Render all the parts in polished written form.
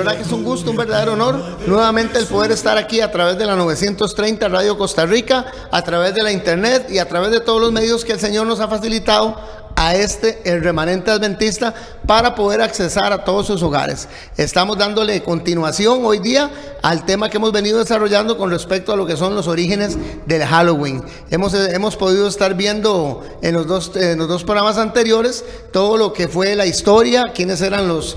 verdad que es un gusto, un verdadero honor nuevamente el poder estar aquí a través de la 930 Radio Costa Rica, a través de la internet y a través de todos los medios que el Señor nos ha facilitado a el remanente adventista para poder accesar a todos sus hogares. Estamos dándole continuación hoy día al tema que hemos venido desarrollando con respecto a lo que son los orígenes del Halloween. Hemos podido estar viendo en los dos programas anteriores todo lo que fue la historia, quiénes eran los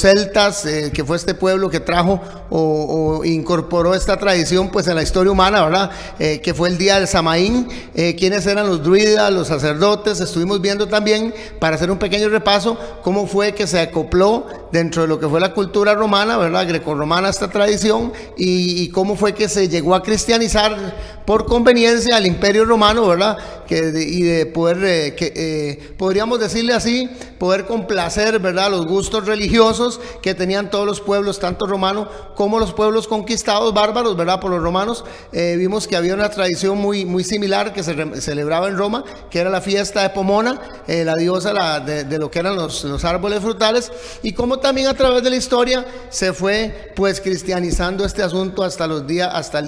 celtas, que fue este pueblo que trajo o incorporó esta tradición pues en la historia humana, ¿verdad? Que fue el día del Samaín, quiénes eran los druidas, los sacerdotes. Estuvimos viendo también, para hacer un pequeño repaso, cómo fue que se acopló dentro de lo que fue la cultura romana, ¿verdad? Grecorromana, esta tradición, y cómo fue que se llegó a cristianizar por conveniencia al Imperio Romano, ¿verdad? Y de poder, podríamos decirle así, poder complacer, ¿verdad?, los gustos religiosos que tenían todos los pueblos, tanto romanos como los pueblos conquistados bárbaros, ¿verdad?, por los romanos. Vimos que había una tradición muy similar que se celebraba en Roma, que era la fiesta de Pomona, la diosa de lo que eran los árboles frutales, y como también a través de la historia se fue pues cristianizando este asunto hasta el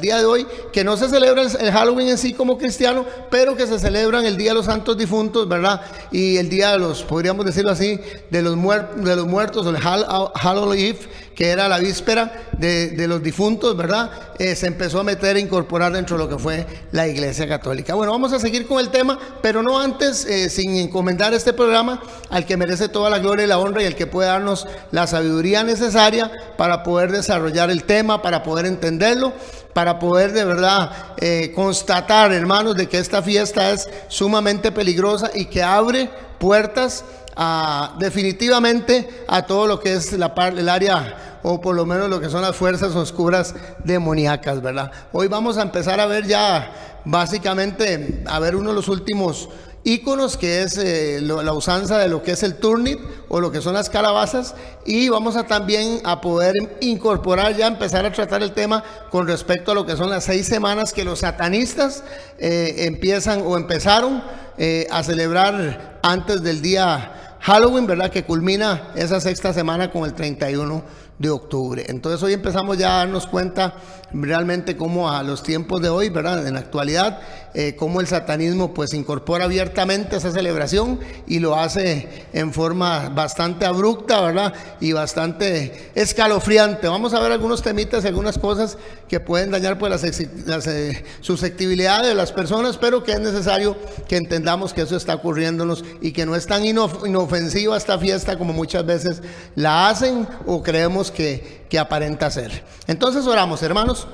día de hoy, que no se celebra el Halloween en sí como cristiano, pero que se celebran el Día de los Santos Difuntos, ¿verdad? Y el día de los, podríamos decirlo así, de los muertos, el Halloween Eve, que era la víspera de los difuntos, ¿verdad? Se empezó a meter e incorporar dentro de lo que fue la Iglesia Católica. Bueno, vamos a seguir con el tema, pero no antes, sin encomendar este programa al que merece toda la gloria y la honra y el que puede darnos la sabiduría necesaria para poder desarrollar el tema, para poder entenderlo, para poder de verdad constatar, hermanos, de que esta fiesta es sumamente peligrosa y que abre puertas definitivamente a todo lo que es el área, o por lo menos lo que son las fuerzas oscuras demoníacas, ¿verdad? Hoy vamos a empezar a ver ya básicamente uno de los últimos íconos, que es la usanza de lo que es el turnip o lo que son las calabazas, y vamos a también a poder incorporar, ya empezar a tratar el tema con respecto a lo que son las 6 semanas que los satanistas empezaron a celebrar antes del día Halloween, ¿verdad?, que culmina esa 6ª semana con el 31 de octubre. Entonces hoy empezamos ya a darnos cuenta realmente cómo a los tiempos de hoy, ¿verdad?, en la actualidad, cómo el satanismo pues incorpora abiertamente esa celebración y lo hace en forma bastante abrupta, ¿verdad?, y bastante escalofriante. Vamos a ver algunos temitas y algunas cosas que pueden dañar pues la susceptibilidad de las personas, pero que es necesario que entendamos que eso está ocurriéndonos y que no es tan inofensiva esta fiesta como muchas veces la hacen o creemos que aparenta ser. Entonces oramos, hermanos.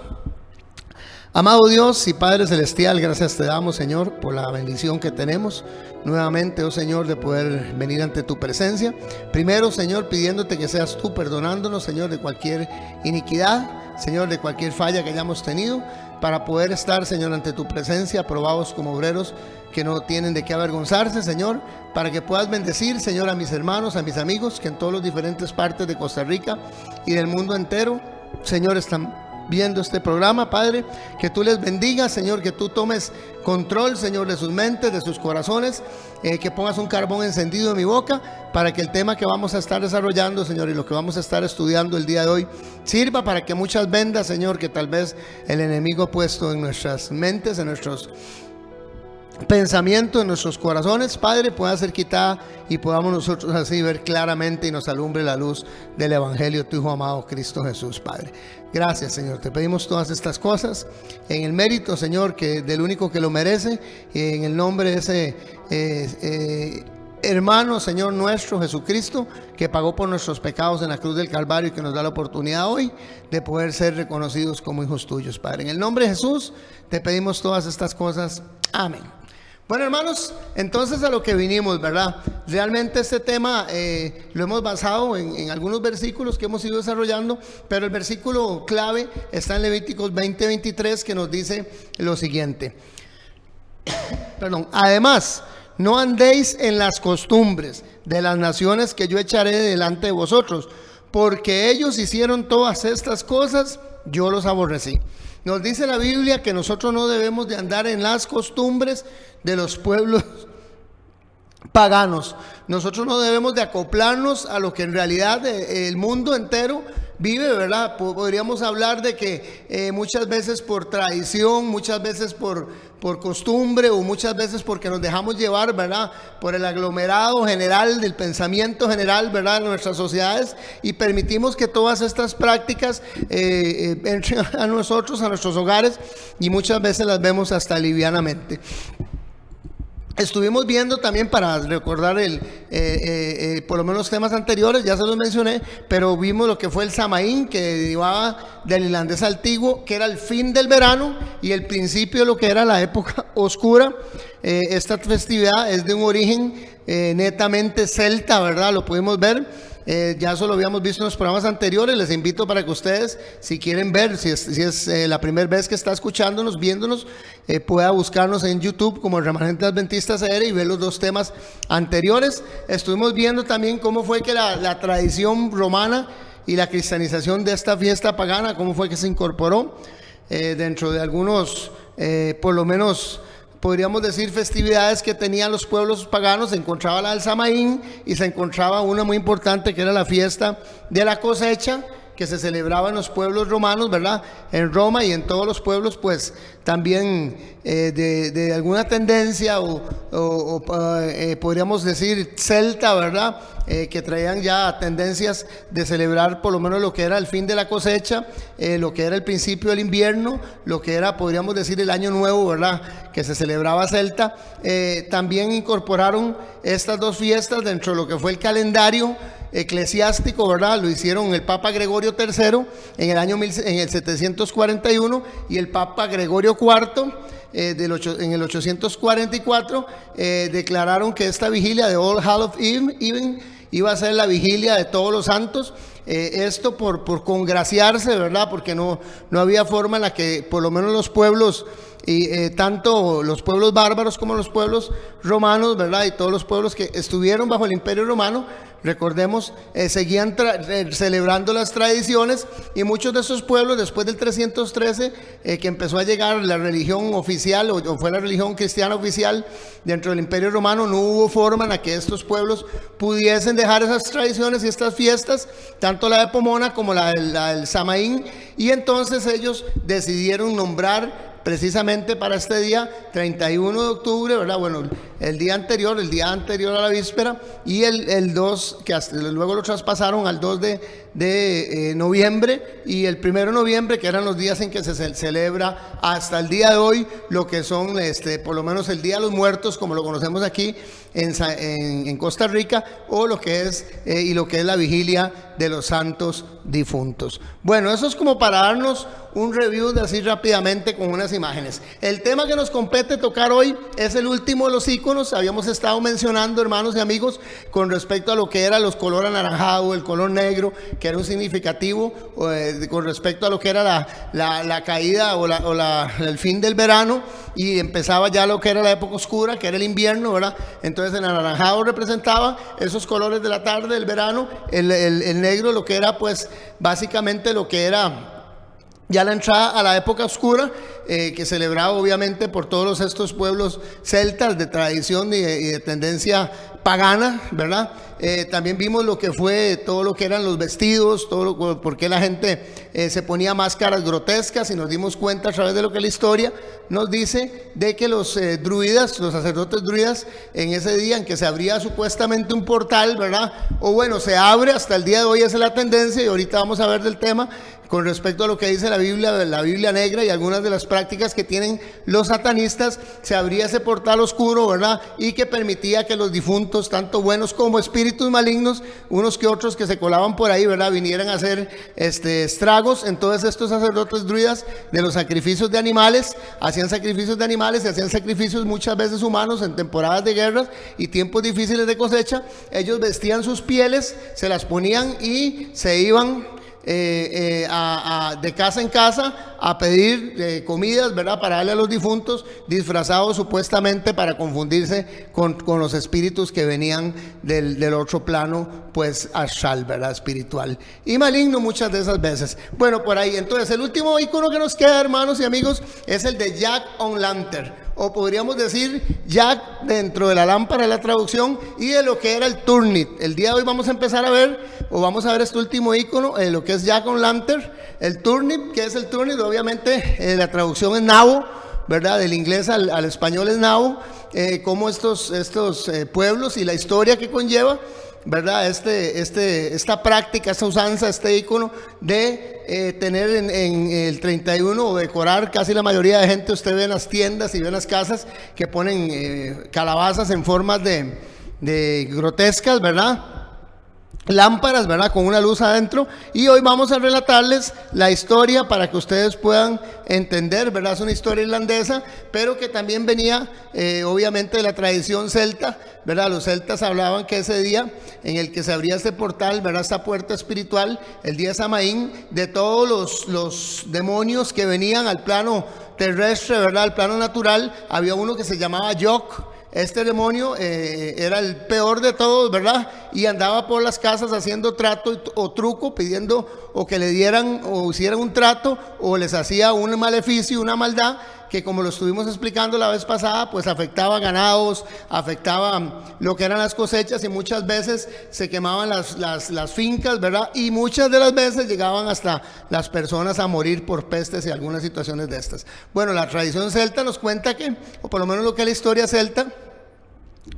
Amado Dios y Padre Celestial, gracias te damos, Señor, por la bendición que tenemos nuevamente, oh Señor, de poder venir ante tu presencia. Primero, Señor, pidiéndote que seas tú perdonándonos, Señor, de cualquier iniquidad, Señor, de cualquier falla que hayamos tenido, para poder estar, Señor, ante tu presencia, aprobados como obreros que no tienen de qué avergonzarse, Señor, para que puedas bendecir, Señor, a mis hermanos, a mis amigos, que en todas las diferentes partes de Costa Rica y del mundo entero, Señor, están viendo este programa, Padre, que tú les bendigas, Señor, que tú tomes control, Señor, de sus mentes, de sus corazones, que pongas un carbón encendido en mi boca, para que el tema que vamos a estar desarrollando, Señor, y lo que vamos a estar estudiando el día de hoy, sirva para que muchas vendas, Señor, que tal vez el enemigo ha puesto en nuestras mentes, en nuestros pensamiento en nuestros corazones, Padre, pueda ser quitada y podamos nosotros así ver claramente y nos alumbre la luz del Evangelio de tu Hijo amado Cristo Jesús, Padre. Gracias, Señor, te pedimos todas estas cosas en el mérito, Señor, que del único que lo merece, en el nombre de ese hermano, Señor nuestro Jesucristo, que pagó por nuestros pecados en la cruz del Calvario y que nos da la oportunidad hoy de poder ser reconocidos como hijos tuyos, Padre. En el nombre de Jesús te pedimos todas estas cosas. Amén. Bueno, hermanos, entonces a lo que vinimos, ¿verdad? Realmente este tema lo hemos basado en algunos versículos que hemos ido desarrollando, pero el versículo clave está en Levíticos 20:23, que nos dice lo siguiente. Además, no andéis en las costumbres de las naciones que yo echaré delante de vosotros, porque ellos hicieron todas estas cosas, yo los aborrecí. Nos dice la Biblia que nosotros no debemos de andar en las costumbres de los pueblos paganos. Nosotros no debemos de acoplarnos a lo que en realidad el mundo entero vive, ¿verdad? Podríamos hablar de que muchas veces por tradición, muchas veces por costumbre o muchas veces porque nos dejamos llevar, ¿verdad? Por el aglomerado general del pensamiento general, ¿verdad? De nuestras sociedades, y permitimos que todas estas prácticas entren a nosotros, a nuestros hogares, y muchas veces las vemos hasta livianamente. Estuvimos viendo también, para recordar por lo menos los temas anteriores, ya se los mencioné, pero vimos lo que fue el Samaín, que derivaba del irlandés antiguo, que era el fin del verano y el principio de lo que era la época oscura. Esta festividad es de un origen netamente celta, ¿verdad? Lo pudimos ver. Ya eso lo habíamos visto en los programas anteriores. Les invito para que ustedes, si quieren ver, si es la primera vez que está escuchándonos, viéndonos, pueda buscarnos en YouTube como Remanente Adventista CR y ver los dos temas anteriores. Estuvimos viendo también cómo fue que la tradición romana y la cristianización de esta fiesta pagana, cómo fue que se incorporó dentro de algunos, por lo menos podríamos decir, festividades que tenían los pueblos paganos. Se encontraba la del Samaín y se encontraba una muy importante que era la fiesta de la cosecha, que se celebraba en los pueblos romanos, ¿verdad? En Roma y en todos los pueblos, pues también de alguna tendencia o podríamos decir celta, ¿verdad? Que traían ya tendencias de celebrar por lo menos lo que era el fin de la cosecha, lo que era el principio del invierno, lo que era, podríamos decir, el año nuevo, ¿verdad? Que se celebraba celta. También incorporaron estas dos fiestas dentro de lo que fue el calendario eclesiástico, ¿verdad? Lo hicieron el Papa Gregorio III en el 741 y el Papa Gregorio IV en el 844 declararon que esta vigilia de All Hallows Eve iba a ser la vigilia de todos los santos. Esto por congraciarse, ¿verdad? Porque no había forma en la que por lo menos los pueblos, y tanto los pueblos bárbaros como los pueblos romanos, ¿verdad? Y todos los pueblos que estuvieron bajo el Imperio Romano, recordemos, seguían celebrando las tradiciones, y muchos de esos pueblos, después del 313, que empezó a llegar la religión oficial, o fue la religión cristiana oficial dentro del Imperio Romano, no hubo forma en la que estos pueblos pudiesen dejar esas tradiciones y estas fiestas, tanto la de Pomona como la del Samaín, y entonces ellos decidieron nombrar precisamente para este día, 31 de octubre, ¿verdad? Bueno, el día anterior a la víspera, y el 2, que luego lo traspasaron al 2 de noviembre, y el 1 de noviembre, que eran los días en que se celebra hasta el día de hoy, lo que son, por lo menos el Día de los Muertos, como lo conocemos aquí en Costa Rica, o lo que es la vigilia de los santos difuntos. Bueno, eso es como para darnos un review de así rápidamente con unas imágenes. El tema que nos compete tocar hoy es el último de los íconos. Habíamos estado mencionando, hermanos y amigos, con respecto a lo que era los color anaranjado, el color negro, que era un significativo con respecto a lo que era la caída o el fin del verano, y empezaba ya lo que era la época oscura, que era el invierno, ¿verdad? Entonces el anaranjado representaba esos colores de la tarde del verano, el negro lo que era pues básicamente lo que era ya la entrada a la época oscura, que celebraba obviamente por todos estos pueblos celtas de tradición y de tendencia pagana, ¿verdad? También vimos lo que fue todo lo que eran los vestidos, por qué la gente se ponía máscaras grotescas, y nos dimos cuenta a través de lo que la historia nos dice de que los druidas, los sacerdotes druidas, en ese día en que se abría supuestamente un portal, ¿verdad? O bueno, se abre hasta el día de hoy, esa es la tendencia, y ahorita vamos a ver del tema con respecto a lo que dice la Biblia negra y algunas de las prácticas que tienen los satanistas. Se abría ese portal oscuro, ¿verdad? Y que permitía que los difuntos, tanto buenos como espíritus malignos, unos que otros que se colaban por ahí, ¿verdad?, vinieran a hacer estragos. Entonces estos sacerdotes druidas de los sacrificios de animales, hacían sacrificios de animales y hacían sacrificios muchas veces humanos en temporadas de guerras y tiempos difíciles de cosecha. Ellos vestían sus pieles, se las ponían y se iban de casa en casa a pedir comidas, ¿verdad?, para darle a los difuntos, disfrazados supuestamente para confundirse con los espíritus que venían del otro plano, pues astral, ¿verdad?, espiritual y maligno muchas de esas veces. Bueno, por ahí, entonces el último icono que nos queda, hermanos y amigos, es el de Jack O'Lantern, o podríamos decir Jack dentro de la lámpara de la traducción, y de lo que era el turnip. El día de hoy vamos a empezar a ver, o vamos a ver este último icono, lo que es Jack on Lantern, el turnip. ¿Qué es el turnip? Obviamente la traducción es nabo, ¿verdad? Del inglés al español es nabo, como estos pueblos y la historia que conlleva, ¿verdad? Esta práctica, esta usanza, este icono de tener en el 31 o decorar casi la mayoría de gente. Usted ve en las tiendas y ve en las casas que ponen calabazas en formas de grotescas, ¿verdad? Lámparas, ¿verdad? Con una luz adentro. Y hoy vamos a relatarles la historia para que ustedes puedan entender, ¿verdad? Es una historia irlandesa, pero que también venía obviamente de la tradición celta, ¿verdad? Los celtas hablaban que ese día en el que se abría este portal, ¿verdad? Esta puerta espiritual, el día de Samaín, de todos los demonios que venían al plano terrestre, ¿verdad? Al plano natural, había uno que se llamaba Yok. Este demonio era el peor de todos, ¿verdad? Y andaba por las casas haciendo trato o truco, pidiendo o que le dieran o hicieran un trato, o les hacía un maleficio, una maldad, que como lo estuvimos explicando la vez pasada, pues afectaba ganados, afectaba lo que eran las cosechas, y muchas veces se quemaban las fincas, ¿verdad? Y muchas de las veces llegaban hasta las personas a morir por pestes y algunas situaciones de estas. Bueno, la tradición celta nos cuenta que, o por lo menos lo que es la historia celta,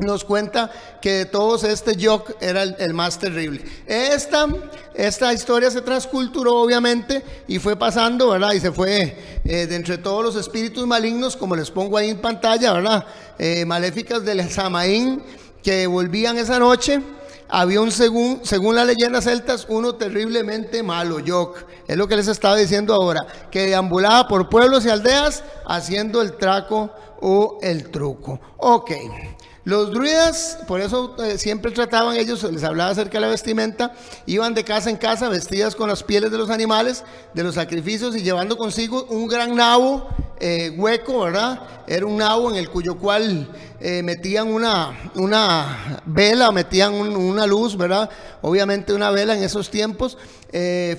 nos cuenta que de todos Yok era el más terrible. Esta historia se transculturó obviamente y fue pasando, ¿verdad? Y se fue de entre todos los espíritus malignos, como les pongo ahí en pantalla, ¿verdad? Maléficas del Samaín que volvían esa noche. Había según las leyendas celtas, uno terriblemente malo, Yok. Es lo que les estaba diciendo ahora, que deambulaba por pueblos y aldeas haciendo el traco o el truco. Ok. Los druidas, por eso siempre trataban ellos, les hablaba acerca de la vestimenta, iban de casa en casa vestidas con las pieles de los animales, de los sacrificios, y llevando consigo un gran nabo hueco, ¿verdad? Era un nabo en el cual metían una vela, metían una luz, ¿verdad? Obviamente una vela en esos tiempos,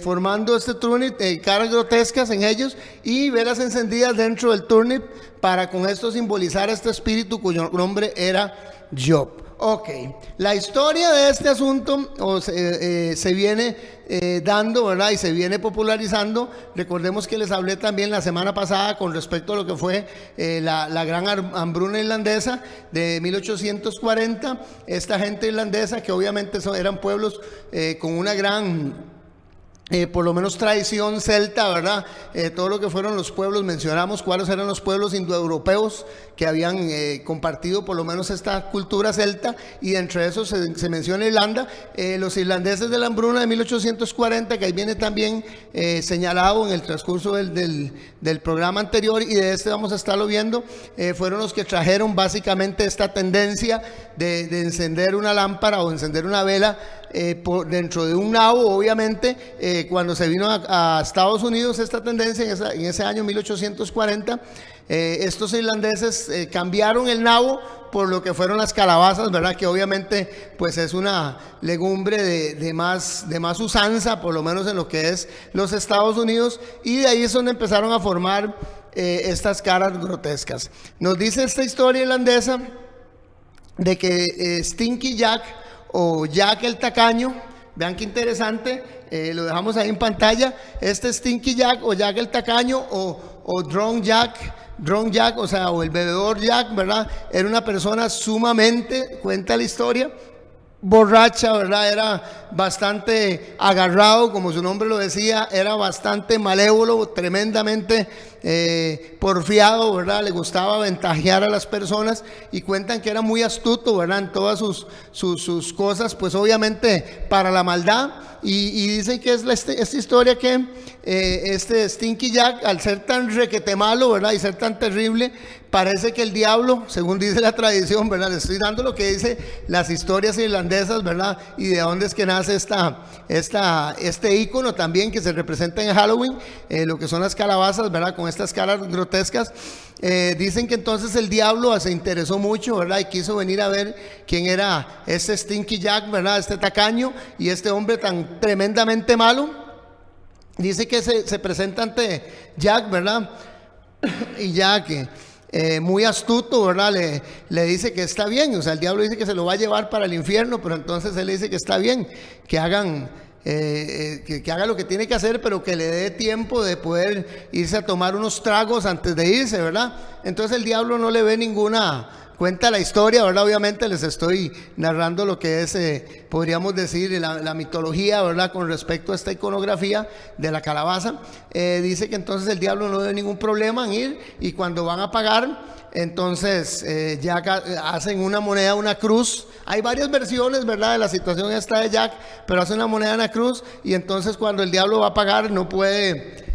formando este turnip, caras grotescas en ellos, y velas encendidas dentro del turnip, para con esto simbolizar este espíritu cuyo nombre era Job. Ok, la historia de este asunto se viene dando, ¿verdad? Y se viene popularizando. Recordemos que les hablé también la semana pasada con respecto a lo que fue la gran hambruna irlandesa de 1840. Esta gente irlandesa, que obviamente eran pueblos con una gran... por lo menos tradición celta, ¿verdad? Todo lo que fueron los pueblos, mencionamos cuáles eran los pueblos indoeuropeos que habían compartido por lo menos esta cultura celta, y entre esos se menciona Irlanda. Los irlandeses de la hambruna de 1840, que ahí viene también señalado en el transcurso del programa anterior, y de este vamos a estarlo viendo, fueron los que trajeron básicamente esta tendencia de encender una lámpara o encender una vela dentro de un nabo, obviamente. Cuando se vino a Estados Unidos esta tendencia en ese año 1840, estos irlandeses cambiaron el nabo por lo que fueron las calabazas, ¿verdad? Que obviamente pues es una legumbre de más usanza, por lo menos en lo que es los Estados Unidos, y de ahí es donde empezaron a formar estas caras grotescas. Nos dice esta historia irlandesa de que Stinky Jack o Jack el Tacaño, vean qué interesante, lo dejamos ahí en pantalla, este Stinky Jack o Jack el Tacaño o Drunk Jack, o sea, o el bebedor Jack, ¿verdad? Era una persona sumamente, cuenta la historia, borracha, ¿verdad? Era bastante agarrado, como su nombre lo decía, era bastante malévolo, tremendamente porfiado, ¿verdad? Le gustaba ventajear a las personas, y cuentan que era muy astuto, ¿verdad? En todas sus cosas, pues obviamente para la maldad, y dicen que es esta historia que este Stinky Jack, al ser tan requete malo, ¿verdad? Y ser tan terrible, parece que el diablo, según dice la tradición, ¿verdad? Le estoy dando lo que dice las historias irlandesas, ¿verdad? Y de dónde es que nace este ícono también que se representa en Halloween, lo que son las calabazas, ¿verdad? Con estas caras grotescas. Dicen que entonces el diablo se interesó mucho, ¿verdad? Y quiso venir a ver quién era este Stinky Jack, ¿verdad? Este tacaño y este hombre tan tremendamente malo. Dice que se presenta ante Jack, ¿verdad? Y Jack muy astuto, ¿verdad? Le dice que está bien, o sea, el diablo dice que se lo va a llevar para el infierno, pero entonces él le dice que está bien, que hagan... que haga lo que tiene que hacer, pero que le dé tiempo de poder irse a tomar unos tragos antes de irse, ¿verdad? Entonces el diablo no le ve ninguna... Cuenta la historia, ¿verdad? Obviamente les estoy narrando lo que es, podríamos decir, la mitología, ¿verdad? Con respecto a esta iconografía de la calabaza. Dice que entonces el diablo no ve ningún problema en ir, y cuando van a pagar, entonces Jack hacen una moneda, una cruz. Hay varias versiones, ¿verdad? De la situación esta de Jack, pero hace una moneda, una cruz, y entonces cuando el diablo va a pagar no puede...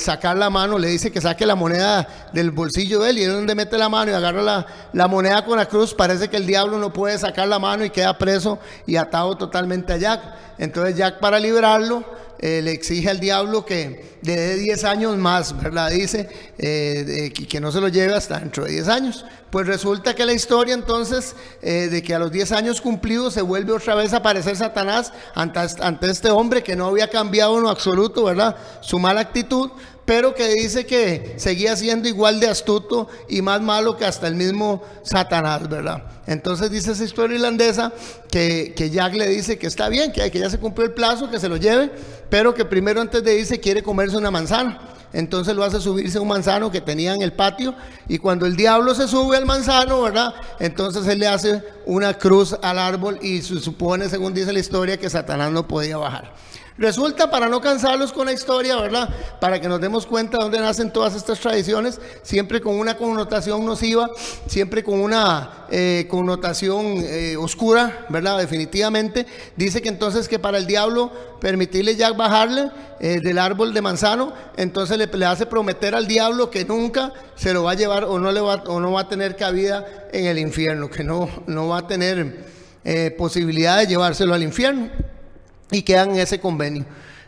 sacar la mano, le dice que saque la moneda del bolsillo de él, y es donde mete la mano y agarra la moneda con la cruz. Parece que el diablo no puede sacar la mano y queda preso y atado totalmente a Jack. Entonces Jack, para librarlo, le exige al diablo que le dé 10 años más, ¿verdad? Dice que no se lo lleve hasta dentro de 10 años. Pues resulta que la historia entonces, de que a los 10 años cumplidos se vuelve otra vez a aparecer Satanás ante este hombre que no había cambiado en lo absoluto, ¿verdad? Su mala actitud, pero que dice que seguía siendo igual de astuto y más malo que hasta el mismo Satanás, ¿verdad? Entonces dice esa historia irlandesa que Jack le dice que está bien, que ya se cumplió el plazo, que se lo lleve, pero que primero, antes de irse, quiere comerse una manzana. Entonces lo hace subirse a un manzano que tenía en el patio, y cuando el diablo se sube al manzano, ¿verdad? Entonces él le hace una cruz al árbol, y se supone, según dice la historia, que Satanás no podía bajar. Resulta, para no cansarlos con la historia, ¿verdad? Para que nos demos cuenta de dónde nacen todas estas tradiciones, siempre con una connotación nociva, siempre con una connotación oscura, ¿verdad? Definitivamente. Dice que entonces, que para el diablo permitirle Jack bajarle del árbol de manzano, entonces le hace prometer al diablo que nunca se lo va a llevar, o no va a tener cabida en el infierno, que no va a tener posibilidad de llevárselo al infierno. Y quedan en ese convenio.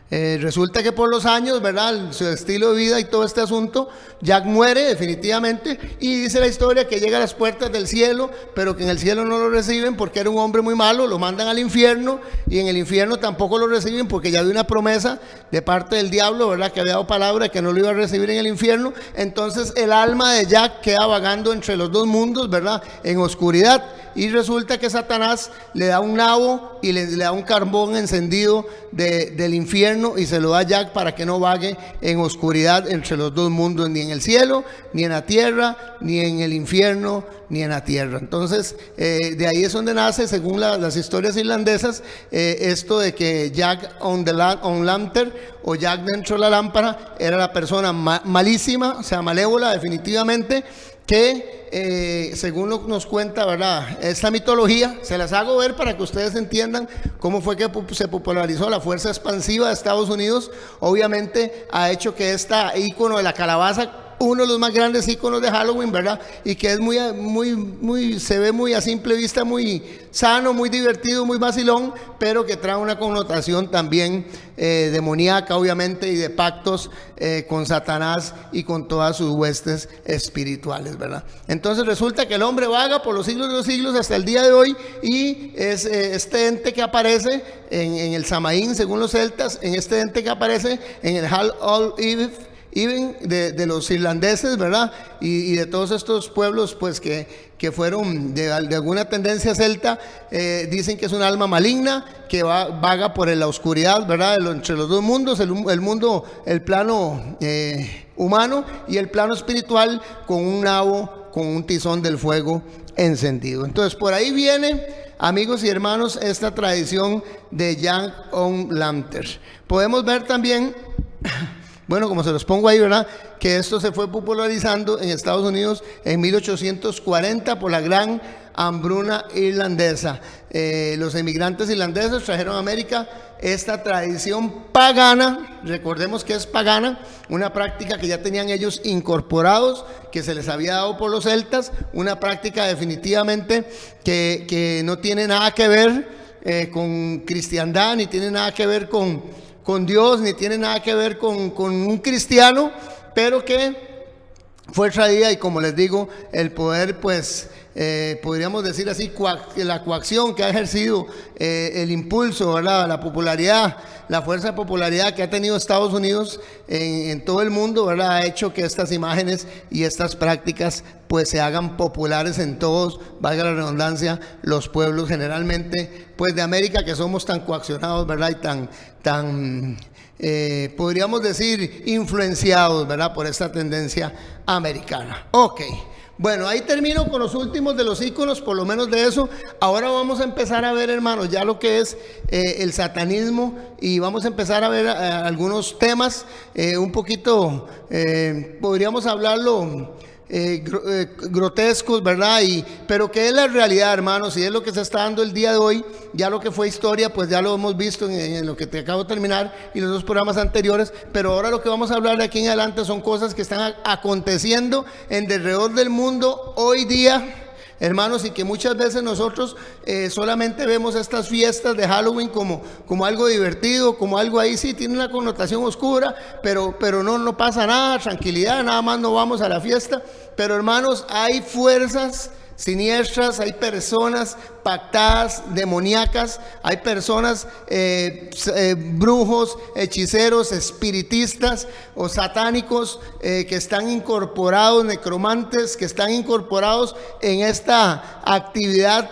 Resulta que por los años, ¿verdad? Su estilo de vida y todo este asunto, Jack muere definitivamente, y dice la historia que llega a las puertas del cielo, pero que en el cielo no lo reciben porque era un hombre muy malo, lo mandan al infierno, y en el infierno tampoco lo reciben porque ya había una promesa de parte del diablo, ¿verdad? Que había dado palabra que no lo iba a recibir en el infierno. Entonces el alma de Jack queda vagando entre los dos mundos, ¿verdad? En oscuridad. Y resulta que Satanás le da un nabo y le da un carbón encendido del infierno, y se lo da a Jack para que no vague en oscuridad entre los dos mundos, ni en el cielo, ni en la tierra, ni en el infierno, ni en la tierra. Entonces, de ahí es donde nace, según las historias irlandesas, esto de que Jack on lantern, o Jack dentro de la lámpara, era la persona malísima, o sea, malévola definitivamente, que según lo que nos cuenta, ¿verdad? Esta mitología, se las hago ver para que ustedes entiendan cómo fue que se popularizó la fuerza expansiva de Estados Unidos. Obviamente ha hecho que esta ícono de la calabaza, uno de los más grandes íconos de Halloween, ¿verdad? Y que es se ve muy a simple vista, muy sano, muy divertido, muy vacilón, pero que trae una connotación también demoníaca, obviamente, y de pactos con Satanás y con todas sus huestes espirituales, ¿verdad? Entonces resulta que el hombre vaga por los siglos de los siglos hasta el día de hoy, y es este ente que aparece en el Samaín, según los celtas, en este ente que aparece en el Hall All Even de los irlandeses, ¿verdad? Y de todos estos pueblos, pues que fueron de alguna tendencia celta. Dicen que es un alma maligna que vaga por la oscuridad, ¿verdad? Entre los dos mundos, el plano humano y el plano espiritual, con un nabo, con un tizón del fuego encendido. Entonces, por ahí viene, amigos y hermanos, esta tradición de Jack on lantern. Podemos ver también, bueno, como se los pongo ahí, ¿verdad? Que esto se fue popularizando en Estados Unidos en 1840 por la gran hambruna irlandesa. Los emigrantes irlandeses trajeron a América esta tradición pagana, recordemos que es pagana, una práctica que ya tenían ellos incorporados, que se les había dado por los celtas, una práctica definitivamente que no tiene nada que ver con cristiandad, ni tiene nada que ver con Dios, ni tiene nada que ver con un cristiano, pero que fue traída, y como les digo, el poder pues podríamos decir así, la coacción que ha ejercido, el impulso, ¿verdad? La popularidad, la fuerza de popularidad que ha tenido Estados Unidos en todo el mundo, ¿verdad? Ha hecho que estas imágenes y estas prácticas pues se hagan populares en todos, valga la redundancia, los pueblos generalmente pues de América, que somos tan coaccionados, ¿verdad? Y tan podríamos decir influenciados, ¿verdad? Por esta tendencia americana. Ok. Bueno, ahí termino con los últimos de los íconos, por lo menos de eso. Ahora vamos a empezar a ver, hermanos, ya lo que es el satanismo, y vamos a empezar a ver algunos temas un poquito, podríamos hablarlo, grotescos, ¿verdad? Pero que es la realidad, hermanos, y es lo que se está dando el día de hoy. Ya lo que fue historia, pues ya lo hemos visto en lo que te acabo de terminar y los dos programas anteriores, pero ahora lo que vamos a hablar de aquí en adelante son cosas que están aconteciendo en alrededor del mundo hoy día, hermanos, y que muchas veces nosotros solamente vemos estas fiestas de Halloween como algo divertido, como algo ahí, sí, tiene una connotación oscura, pero no pasa nada, tranquilidad, nada más no vamos a la fiesta. Pero, hermanos, hay fuerzas siniestras, hay personas pactadas, demoníacas, hay personas, brujos, hechiceros, espiritistas o satánicos que están incorporados, necromantes, que están incorporados en esta actividad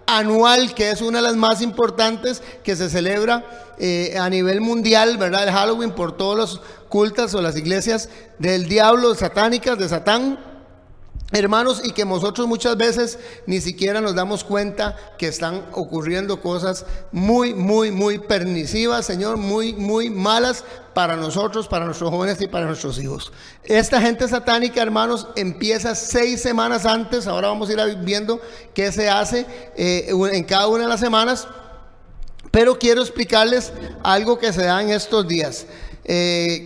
anual, que es una de las más importantes que se celebra a nivel mundial, ¿verdad? El Halloween, por todos los cultos o las iglesias del diablo, satánicas, de Satán, hermanos, y que nosotros muchas veces ni siquiera nos damos cuenta que están ocurriendo cosas muy, muy, muy pernisivas, Señor, muy, muy malas para nosotros, para nuestros jóvenes y para nuestros hijos. Esta gente satánica, hermanos, empieza 6 semanas antes. Ahora vamos a ir viendo qué se hace en cada una de las semanas, pero quiero explicarles algo que se da en estos días.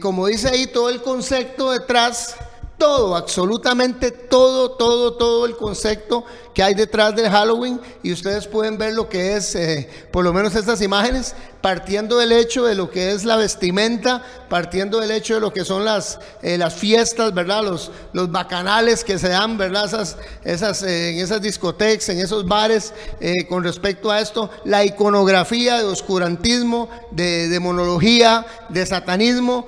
Como dice ahí, todo el concepto detrás, todo, absolutamente todo el concepto que hay detrás del Halloween, y ustedes pueden ver lo que es, por lo menos estas imágenes, partiendo del hecho de lo que es la vestimenta, partiendo del hecho de lo que son las fiestas, ¿verdad? Los bacanales que se dan, ¿verdad? En esas discotecas, en esos bares, con respecto a esto, la iconografía de oscurantismo, de demonología, de satanismo.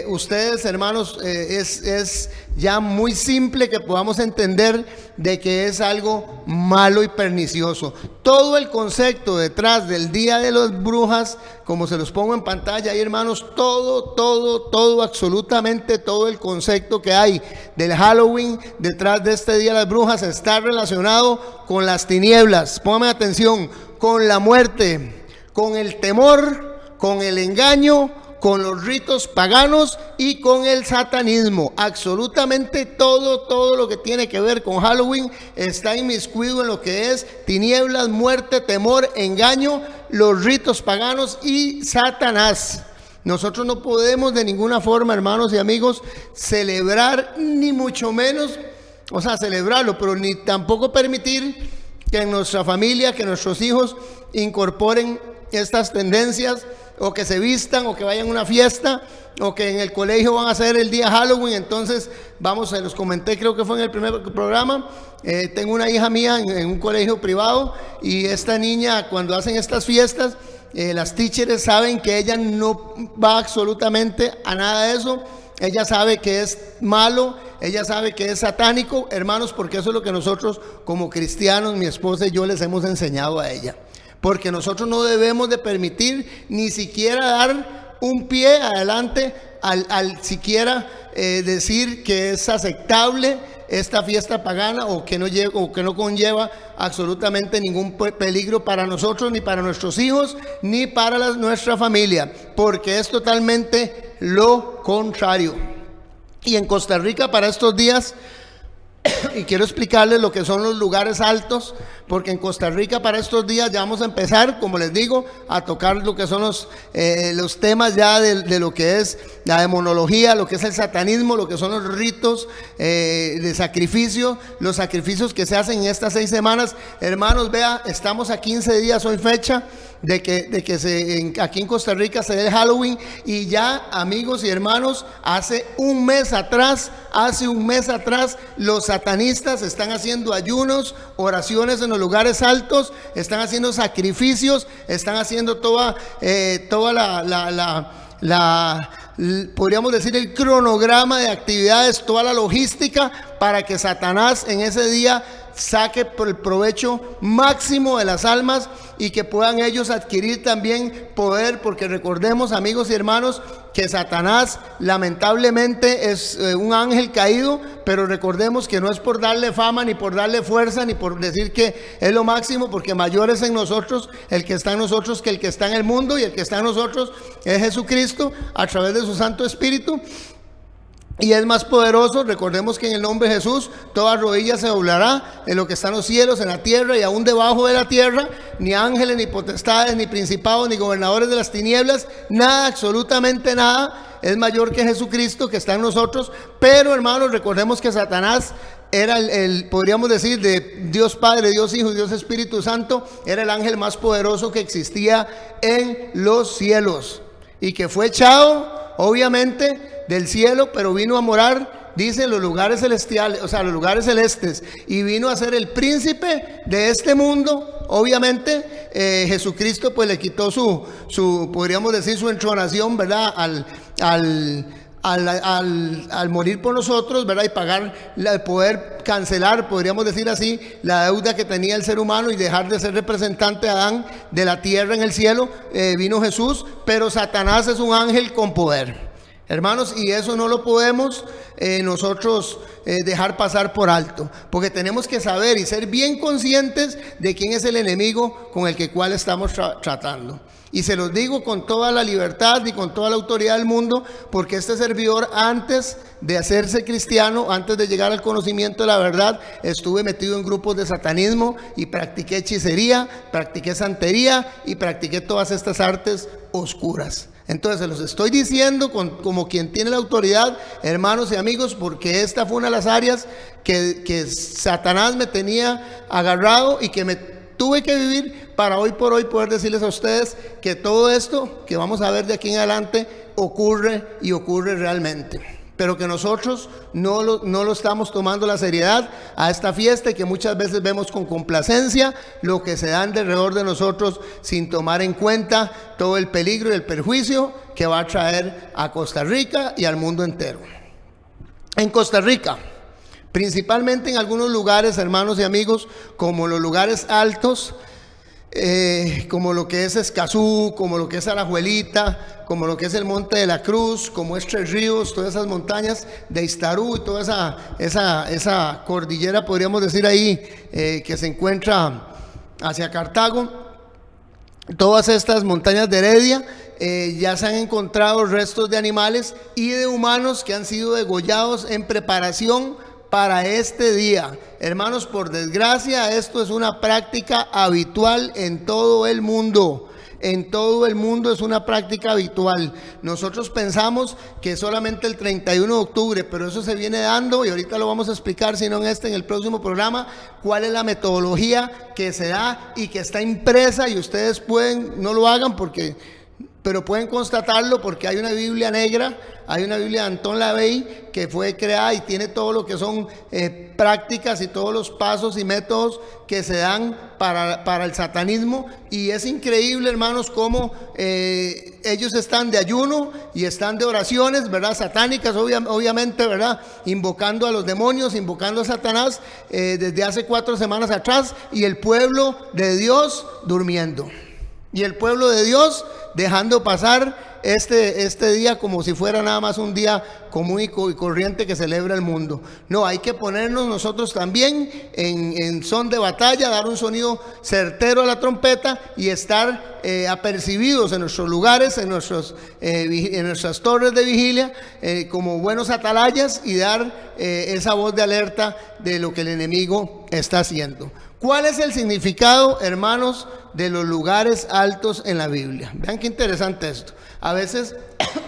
Ustedes, hermanos, es ya muy simple que podamos entender de que es algo malo y pernicioso. Todo el concepto detrás del Día de las Brujas, como se los pongo en pantalla ahí, hermanos, todo, absolutamente todo el concepto que hay del Halloween detrás de este Día de las Brujas está relacionado con las tinieblas. Póngame atención, con la muerte, con el temor, con el engaño, con los ritos paganos y con el satanismo. Absolutamente todo lo que tiene que ver con Halloween está inmiscuido en lo que es tinieblas, muerte, temor, engaño, los ritos paganos y Satanás. Nosotros no podemos de ninguna forma, hermanos y amigos, celebrar, ni mucho menos, o sea, celebrarlo, pero ni tampoco permitir que en nuestra familia, que nuestros hijos incorporen estas tendencias, o que se vistan, o que vayan a una fiesta, o que en el colegio van a hacer el día Halloween. Entonces se los comenté, creo que fue en el primer programa. Tengo una hija mía en un colegio privado, y esta niña, cuando hacen estas fiestas, las teachers saben que ella no va absolutamente a nada de eso. Ella sabe que es malo, ella sabe que es satánico, hermanos, porque eso es lo que nosotros como cristianos, mi esposa y yo, les hemos enseñado a ella. Porque nosotros no debemos de permitir ni siquiera dar un pie adelante al siquiera decir que es aceptable esta fiesta pagana, o que no conlleva absolutamente ningún peligro para nosotros, ni para nuestros hijos, ni para nuestra familia, porque es totalmente lo contrario. Y en Costa Rica, para estos días, y quiero explicarles lo que son los lugares altos, porque en Costa Rica para estos días ya vamos a empezar, como les digo, a tocar lo que son los temas ya de lo que es la demonología, lo que es el satanismo, lo que son los ritos de sacrificio, los sacrificios que se hacen en estas 6 semanas. Hermanos, vea, estamos a 15 días hoy fecha de que aquí en Costa Rica se dé el Halloween, y ya, amigos y hermanos, hace un mes atrás hace un mes atrás los satanistas están haciendo ayunos, oraciones en los lugares altos, están haciendo sacrificios, están haciendo toda podríamos decir el cronograma de actividades, toda la logística para que Satanás en ese día saque por el provecho máximo de las almas y que puedan ellos adquirir también poder, porque recordemos, amigos y hermanos, que Satanás lamentablemente es un ángel caído, pero recordemos que no es por darle fama, ni por darle fuerza, ni por decir que es lo máximo, porque mayor es en nosotros el que está en nosotros que el que está en el mundo, y el que está en nosotros es Jesucristo a través de su Santo Espíritu. Y es más poderoso. Recordemos que en el nombre de Jesús toda rodilla se doblará, en lo que está en los cielos, en la tierra y aún debajo de la tierra. Ni ángeles, ni potestades, ni principados, ni gobernadores de las tinieblas, nada, absolutamente nada es mayor que Jesucristo que está en nosotros. Pero hermanos, recordemos que Satanás era podríamos decir, de Dios Padre, Dios Hijo y Dios Espíritu Santo, era el ángel más poderoso que existía en los cielos, y que fue echado obviamente del cielo, pero vino a morar, dice, los lugares celestiales, o sea, los lugares celestes, y vino a ser el príncipe de este mundo. Obviamente Jesucristo pues le quitó su podríamos decir, su entronación, ¿verdad? Al morir por nosotros, ¿verdad? Y poder cancelar, podríamos decir así, la deuda que tenía el ser humano y dejar de ser representante de Adán de la tierra en el cielo. Vino Jesús, pero Satanás es un ángel con poder, hermanos, y eso no lo podemos nosotros dejar pasar por alto, porque tenemos que saber y ser bien conscientes de quién es el enemigo con el cual estamos tratando. Y se los digo con toda la libertad y con toda la autoridad del mundo, porque este servidor, antes de hacerse cristiano, antes de llegar al conocimiento de la verdad, estuve metido en grupos de satanismo y practiqué hechicería, practiqué santería y practiqué todas estas artes oscuras. Entonces se los estoy diciendo como quien tiene la autoridad, hermanos y amigos, porque esta fue una de las áreas que Satanás me tenía agarrado y que me tuve que vivir para hoy por hoy poder decirles a ustedes que todo esto que vamos a ver de aquí en adelante ocurre y ocurre realmente, pero que nosotros no lo estamos tomando la seriedad a esta fiesta, y que muchas veces vemos con complacencia lo que se da alrededor de nosotros sin tomar en cuenta todo el peligro y el perjuicio que va a traer a Costa Rica y al mundo entero. En Costa Rica, principalmente en algunos lugares, hermanos y amigos, como los lugares altos, como lo que es Escazú, como lo que es Alajuelita, como lo que es el Monte de la Cruz, como es Tres Ríos, todas esas montañas de Iztarú y toda esa cordillera, podríamos decir ahí, que se encuentra hacia Cartago. Todas estas montañas de Heredia, ya se han encontrado restos de animales y de humanos que han sido degollados en preparación para este día. Hermanos, por desgracia, esto es una práctica habitual en todo el mundo. En todo el mundo es una práctica habitual. Nosotros pensamos que solamente el 31 de octubre, pero eso se viene dando, y ahorita lo vamos a explicar, si no en el próximo programa, cuál es la metodología que se da y que está impresa, y ustedes no lo hagan pero pueden constatarlo, porque hay una Biblia negra, hay una Biblia de Antón Lavey que fue creada y tiene todo lo que son prácticas y todos los pasos y métodos que se dan para el satanismo. Y es increíble, hermanos, cómo ellos están de ayuno y están de oraciones, ¿verdad? Satánicas, obviamente, ¿verdad? Invocando a los demonios, invocando a Satanás desde hace 4 semanas atrás, y el pueblo de Dios durmiendo. Y el pueblo de Dios dejando pasar este día como si fuera nada más un día común y corriente que celebra el mundo. No, hay que ponernos nosotros también en son de batalla, dar un sonido certero a la trompeta y estar apercibidos en nuestros lugares, en nuestras torres de vigilia, como buenos atalayas, y dar esa voz de alerta de lo que el enemigo está haciendo. ¿Cuál es el significado, hermanos, de los lugares altos en la Biblia? Vean qué interesante esto. A veces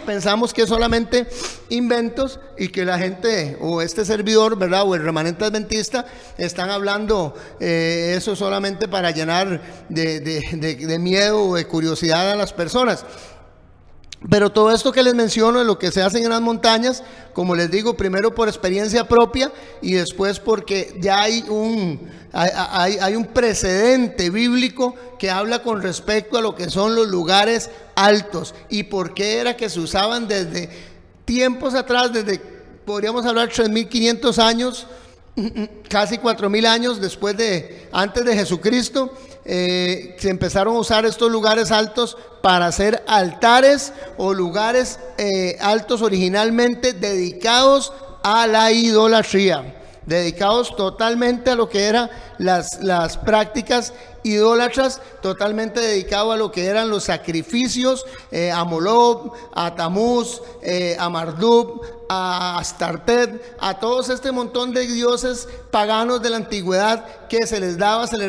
pensamos que es solamente inventos y que la gente o este servidor, ¿verdad?, o el remanente adventista están hablando eso solamente para llenar de miedo o de curiosidad a las personas. Pero todo esto que les menciono de lo que se hace en las montañas, como les digo, primero por experiencia propia y después porque ya hay un precedente bíblico que habla con respecto a lo que son los lugares altos y por qué era que se usaban desde tiempos atrás, desde, podríamos hablar, 3.500 años, casi 4.000 años antes de Jesucristo. Se empezaron a usar estos lugares altos para hacer altares o lugares altos originalmente dedicados a la idolatría, dedicados totalmente a lo que eran las prácticas idólatras, totalmente dedicado a lo que eran los sacrificios, a Moloch, a Tamuz, a Marduk, a Astartet, a todos este montón de dioses paganos de la antigüedad que se les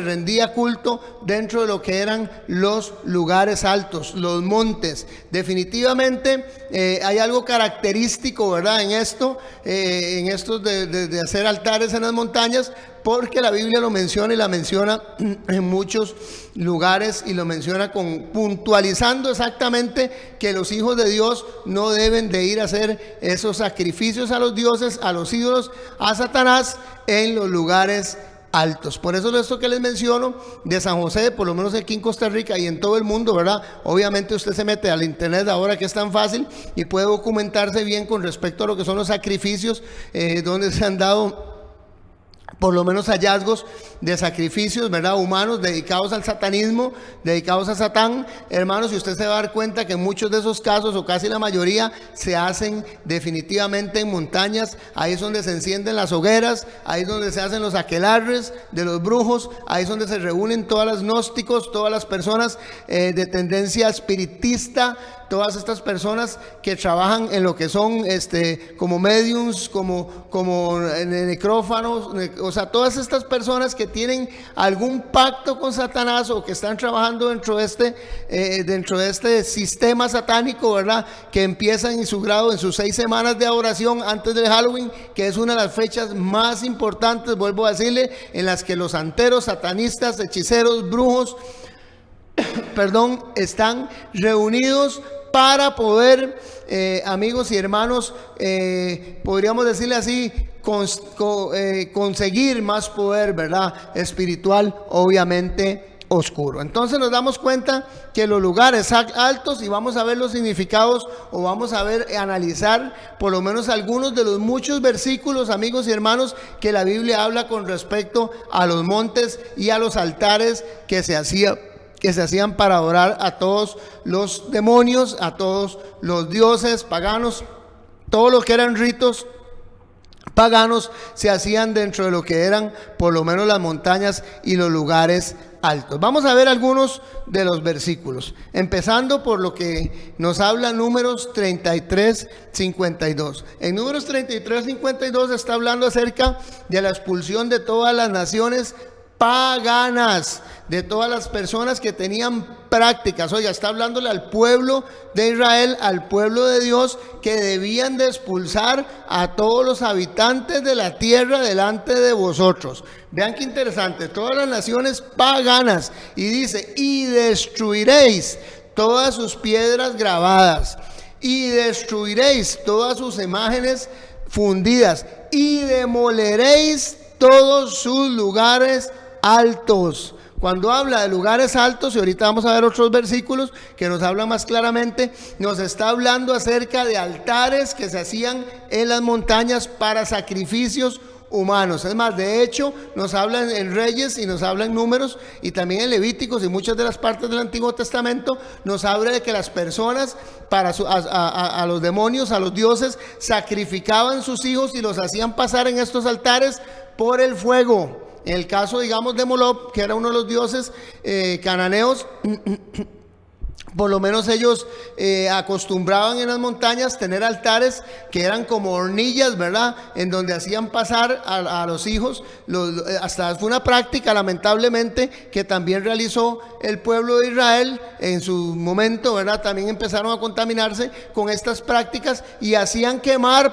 rendía culto dentro de lo que eran los lugares altos, los montes. Definitivamente hay algo característico, ¿verdad? En esto de hacer altares en las montañas, porque la Biblia lo menciona y la menciona en muchos lugares y lo menciona puntualizando exactamente que los hijos de Dios no deben de ir a hacer esos sacrificios a los dioses, a los ídolos, a Satanás en los lugares altos. Por eso esto que les menciono de San José, por lo menos aquí en Costa Rica y en todo el mundo, ¿verdad? Obviamente usted se mete al internet ahora que es tan fácil y puede documentarse bien con respecto a lo que son los sacrificios, donde se han dado por lo menos hallazgos de sacrificios, ¿verdad?, humanos dedicados al satanismo, dedicados a Satán. Hermanos, y usted se va a dar cuenta que muchos de esos casos, o casi la mayoría, se hacen definitivamente en montañas. Ahí es donde se encienden las hogueras, ahí es donde se hacen los aquelarres de los brujos, ahí es donde se reúnen todos los gnósticos, todas las personas de tendencia espiritista, todas estas personas que trabajan en lo que son como mediums, como necrófanos, o sea, todas estas personas que tienen algún pacto con Satanás o que están trabajando dentro de este sistema satánico, ¿verdad? Que empiezan en su grado, en sus 6 semanas de adoración antes del Halloween, que es una de las fechas más importantes, vuelvo a decirle, en las que los santeros, satanistas, hechiceros, brujos, están reunidos para poder, amigos y hermanos, podríamos decirle así, conseguir más poder, ¿verdad?, espiritual, obviamente oscuro. Entonces nos damos cuenta que los lugares altos, y vamos a ver los significados, o vamos a analizar por lo menos algunos de los muchos versículos, amigos y hermanos, que la Biblia habla con respecto a los montes y a los altares que se hacían para adorar a todos los demonios, a todos los dioses paganos. Todo lo que eran ritos paganos se hacían dentro de lo que eran por lo menos las montañas y los lugares altos. Vamos a ver algunos de los versículos, empezando por lo que nos habla Números 33:52. En Números 33:52 está hablando acerca de la expulsión de todas las naciones paganas, de todas las personas que tenían prácticas. Oiga, está hablándole al pueblo de Israel, al pueblo de Dios, que debían de expulsar a todos los habitantes de la tierra delante de vosotros. Vean qué interesante, todas las naciones paganas, y dice, y destruiréis todas sus piedras grabadas, y destruiréis todas sus imágenes fundidas, y demoleréis todos sus lugares altos. Cuando habla de lugares altos, y ahorita vamos a ver otros versículos que nos hablan más claramente, nos está hablando acerca de altares que se hacían en las montañas para sacrificios humanos. Es más, de hecho, nos hablan en Reyes y nos hablan en Números y también en Levíticos y muchas de las partes del Antiguo Testamento nos habla de que las personas a los demonios, a los dioses, sacrificaban sus hijos y los hacían pasar en estos altares por el fuego. En el caso, digamos, de Moloch, que era uno de los dioses cananeos, por lo menos ellos acostumbraban en las montañas tener altares que eran como hornillas, ¿verdad?, en donde hacían pasar a los hijos. Hasta fue una práctica, lamentablemente, que también realizó el pueblo de Israel en su momento, ¿verdad? También empezaron a contaminarse con estas prácticas y hacían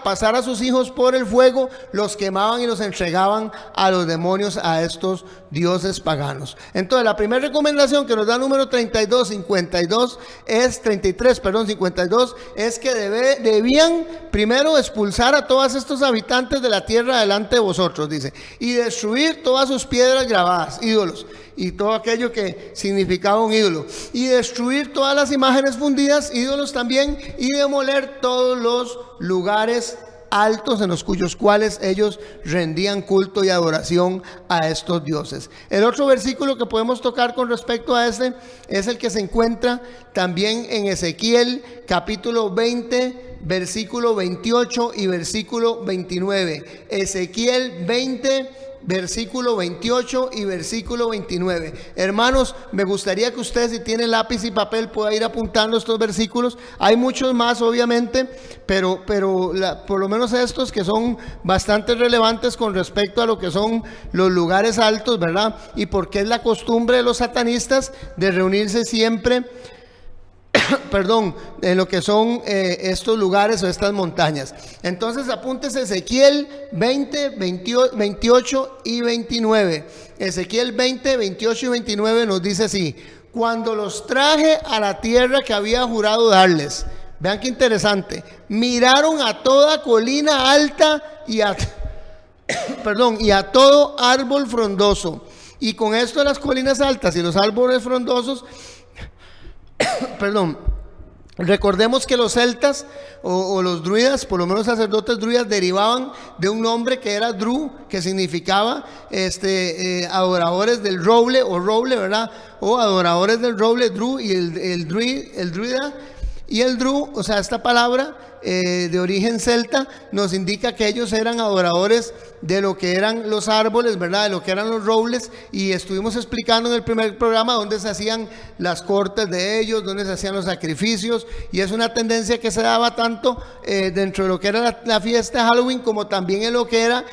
pasar a sus hijos por el fuego, los quemaban y los entregaban a los demonios, a estos dioses paganos. Entonces, la primera recomendación que nos da Número 32:52 52, es que debían primero expulsar a todos estos habitantes de la tierra delante de vosotros, dice, y destruir todas sus piedras grabadas, ídolos, y todo aquello que significaba un ídolo, y destruir todas las imágenes fundidas, ídolos también, y demoler todos los lugares altos en los cuyos cuales ellos rendían culto y adoración a estos dioses. El otro versículo que podemos tocar con respecto a este es el que se encuentra también en Ezequiel capítulo 20, versículo 28 y versículo 29. Ezequiel 20, versículo 28 y versículo 29. Hermanos, me gustaría que usted, si tiene lápiz y papel, pueda ir apuntando estos versículos. Hay muchos más, obviamente, pero por lo menos estos que son bastante relevantes con respecto a lo que son los lugares altos, ¿verdad? Y porque es la costumbre de los satanistas de reunirse siempre en lo que son estos lugares o estas montañas. Entonces apúntese Ezequiel 20, 28 y 29. Ezequiel 20, 28 y 29 nos dice así: cuando los traje a la tierra que había jurado darles. Vean qué interesante. Miraron a toda colina alta y a todo árbol frondoso. Y con esto de las colinas altas y los árboles frondosos, recordemos que los celtas o los druidas, por lo menos sacerdotes druidas, derivaban de un nombre que era Dru, que significaba adoradores del roble o roble, ¿verdad? O adoradores del roble, Dru, y el druida. Y el Dru, o sea, esta palabra de origen celta nos indica que ellos eran adoradores de lo que eran los árboles, ¿verdad? De lo que eran los robles, y estuvimos explicando en el primer programa dónde se hacían las cortes de ellos, dónde se hacían los sacrificios, y es una tendencia que se daba tanto dentro de lo que era la fiesta de Halloween, como también en lo que era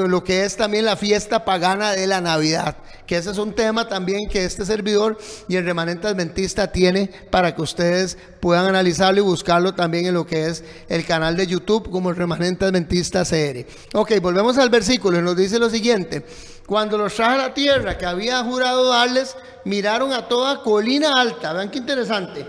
lo que es también la fiesta pagana de la Navidad, que ese es un tema también que este servidor y el remanente adventista tiene para que ustedes puedan analizarlo y buscarlo también en lo que es el canal de YouTube como el remanente adventista CR. Ok, volvemos al versículo y nos dice lo siguiente: cuando los traje a la tierra que había jurado darles, miraron a toda colina alta. Vean qué interesante.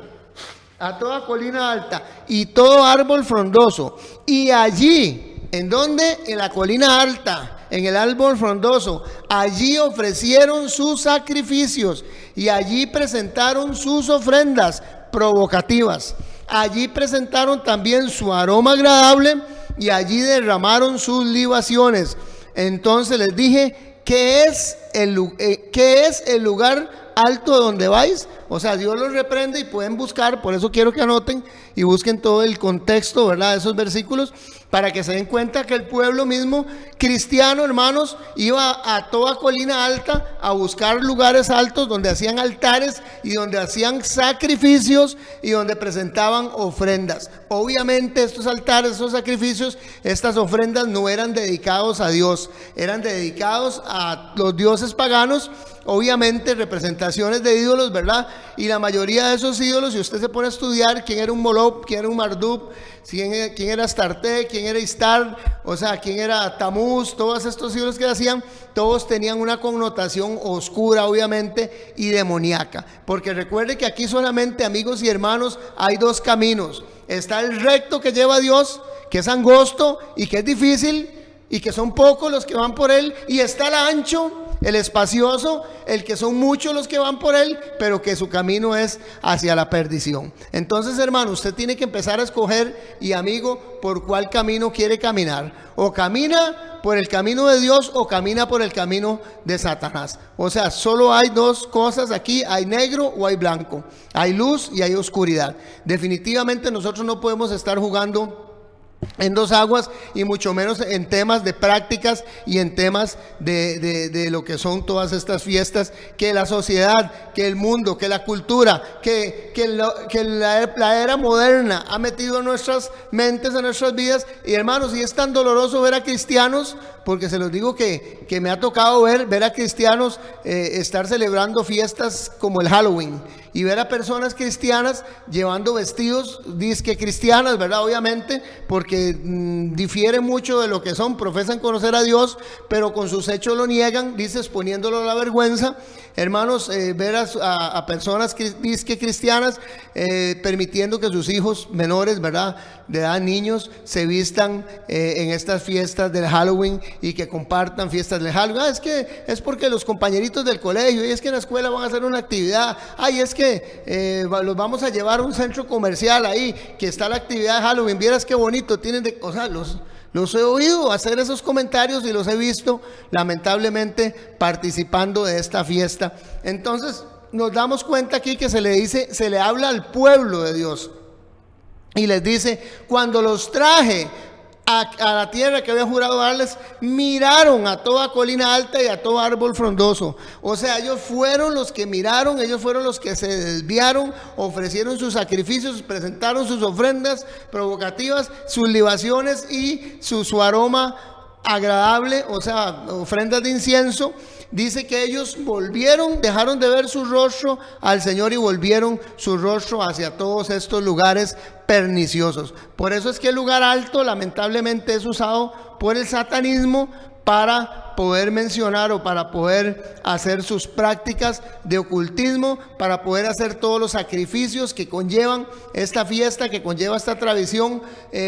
A toda colina alta y todo árbol frondoso, y allí, ¿en dónde? En la colina alta, en el árbol frondoso, allí ofrecieron sus sacrificios y allí presentaron sus ofrendas provocativas. Allí presentaron también su aroma agradable y allí derramaron sus libaciones. Entonces les dije: ¿qué es el lugar alto donde vais? O sea, Dios los reprende y pueden buscar, por eso quiero que anoten y busquen todo el contexto, ¿verdad?, de esos versículos, para que se den cuenta que el pueblo mismo cristiano, hermanos, iba a toda colina alta a buscar lugares altos donde hacían altares y donde hacían sacrificios y donde presentaban ofrendas. Obviamente estos altares, estos sacrificios, estas ofrendas no eran dedicados a Dios, eran dedicados a los dioses paganos, obviamente representaciones de ídolos, ¿verdad? Y la mayoría de esos ídolos, si usted se pone a estudiar quién era un Moloch, quién era un Marduk, quién era Astarte, quién era Istar, o sea, quién era Tamuz, todos estos ídolos que hacían, todos tenían una connotación oscura, obviamente, y demoníaca. Porque recuerde que aquí solamente, amigos y hermanos, hay dos caminos. Está el recto que lleva a Dios, que es angosto y que es difícil y que son pocos los que van por él, y está el ancho, el espacioso, el que son muchos los que van por él, pero que su camino es hacia la perdición. Entonces, hermano, usted tiene que empezar a escoger, y amigo, por cuál camino quiere caminar. O camina por el camino de Dios o camina por el camino de Satanás. O sea, solo hay dos cosas aquí: hay negro o hay blanco, hay luz y hay oscuridad. Definitivamente nosotros no podemos estar jugando en dos aguas, y mucho menos en temas de prácticas y en temas de lo que son todas estas fiestas que la sociedad, que el mundo, que la cultura, que la era moderna ha metido en nuestras mentes, en nuestras vidas. Y hermanos, y es tan doloroso ver a cristianos, porque se los digo que me ha tocado ver a cristianos estar celebrando fiestas como el Halloween, y ver a personas cristianas llevando vestidos disque cristianas, ¿verdad? Obviamente, porque difiere mucho de lo que son, profesan conocer a Dios, pero con sus hechos lo niegan, dice, exponiéndolo a la vergüenza. hermanos, ver a personas disque cristianas permitiendo que sus hijos menores, ¿verdad?, de edad, niños, se vistan en estas fiestas del Halloween y que compartan fiestas del Halloween. Es que es porque los compañeritos del colegio, y es que en la escuela van a hacer una actividad, es que los vamos a llevar a un centro comercial ahí, que está la actividad de Halloween, vieras qué bonito, tienen de, o sea, los he oído hacer esos comentarios y los he visto lamentablemente participando de esta fiesta. Entonces nos damos cuenta aquí que se le habla al pueblo de Dios y les dice: cuando los traje a la tierra que había jurado darles, miraron a toda colina alta y a todo árbol frondoso. O sea, ellos fueron los que miraron, ellos fueron los que se desviaron, ofrecieron sus sacrificios, presentaron sus ofrendas provocativas, sus libaciones y su aroma agradable, o sea, ofrendas de incienso. Dice que ellos volvieron, dejaron de ver su rostro al Señor y volvieron su rostro hacia todos estos lugares perniciosos. Por eso es que el lugar alto lamentablemente es usado por el satanismo para poder mencionar o para poder hacer sus prácticas de ocultismo, para poder hacer todos los sacrificios que conllevan esta fiesta, que conlleva esta tradición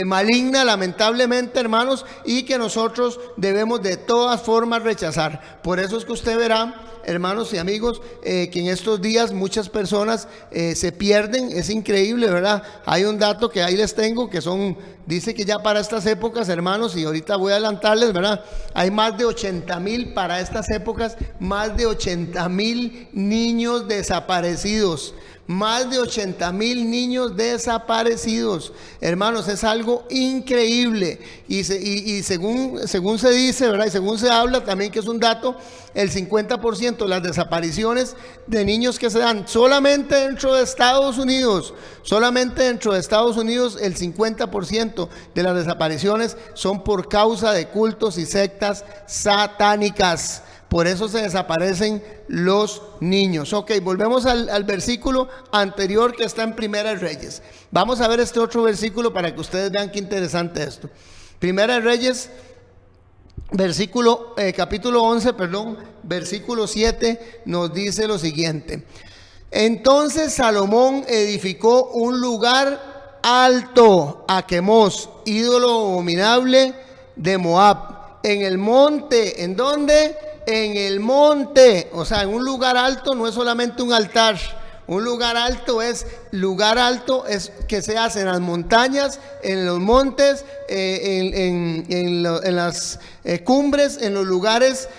maligna, lamentablemente, hermanos, y que nosotros debemos de todas formas rechazar. Por eso es que usted verá, hermanos y amigos, que en estos días muchas personas se pierden. Es increíble, ¿verdad? Hay un dato que ahí les tengo, que dice que ya para estas épocas, hermanos, y ahorita voy a adelantarles, ¿verdad?, hay más de 80,000 para estas épocas, más de 80,000 niños desaparecidos. Más de 80,000 niños desaparecidos. Hermanos, es algo increíble. Y según se dice, ¿verdad?, y según se habla también, que es un dato, el 50% de las desapariciones de niños que se dan solamente dentro de Estados Unidos, el 50% de las desapariciones son por causa de cultos y sectas satánicas. Por eso se desaparecen los niños. Ok, volvemos al versículo anterior que está en Primera de Reyes. Vamos a ver este otro versículo para que ustedes vean qué interesante esto. Primera de Reyes, capítulo 11, versículo 7, nos dice lo siguiente: entonces Salomón edificó un lugar alto a Quemos, ídolo abominable de Moab, en el monte. ¿En dónde? En el monte. O sea, en un lugar alto no es solamente un altar. Un lugar alto es que se hace en las montañas, en los montes, en las cumbres, en los lugares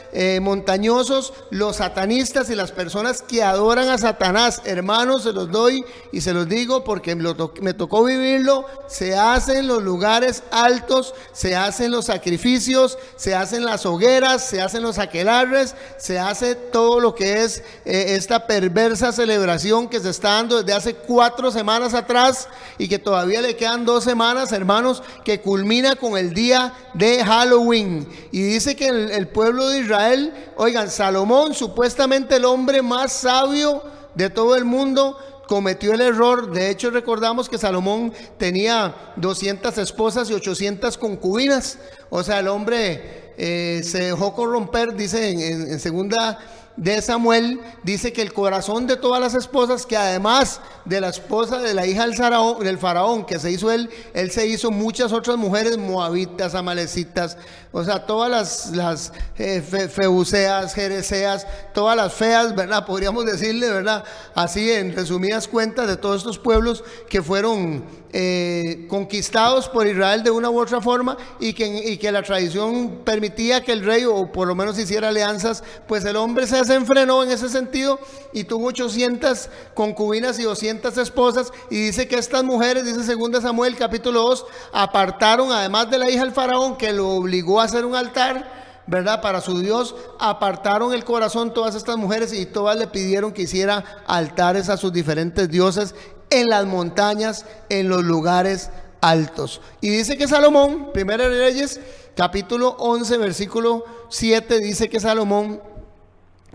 montañosos. Los satanistas y las personas que adoran a Satanás, hermanos, se los doy y se los digo porque me tocó vivirlo. Se hacen los lugares altos, se hacen los sacrificios, se hacen las hogueras, se hacen los aquelarres, se hace todo lo que es esta perversa celebración que se está dando desde hace 4 semanas atrás y que todavía le quedan 2 semanas, hermanos, que culmina con el día de Halloween. Y dice que el pueblo de Israel, oigan, Salomón, supuestamente el hombre más sabio de todo el mundo, cometió el error. De hecho, recordamos que Salomón tenía 200 esposas y 800 concubinas. O sea, el hombre se dejó corromper. Dice en segunda de Samuel, dice que el corazón de todas las esposas, que además de la esposa de la hija del faraón que se hizo él se hizo muchas otras mujeres moabitas, amalecitas, o sea, todas las feuseas, jereseas, todas las feas, ¿verdad? Podríamos decirle, ¿verdad? Así, en resumidas cuentas, de todos estos pueblos que fueron conquistados por Israel de una u otra forma, y que la tradición permitía que el rey, o por lo menos hiciera alianzas. Pues el hombre se desenfrenó en ese sentido y tuvo 800 concubinas y 200 esposas. Y dice que estas mujeres, dice 2 Samuel capítulo 2, apartaron, además de la hija del faraón que lo obligó a hacer un altar, ¿verdad?, para su Dios, apartaron el corazón todas estas mujeres y todas le pidieron que hiciera altares a sus diferentes dioses en las montañas, en los lugares altos. Y dice que Salomón, Primera de Reyes, capítulo 11, versículo 7, dice que Salomón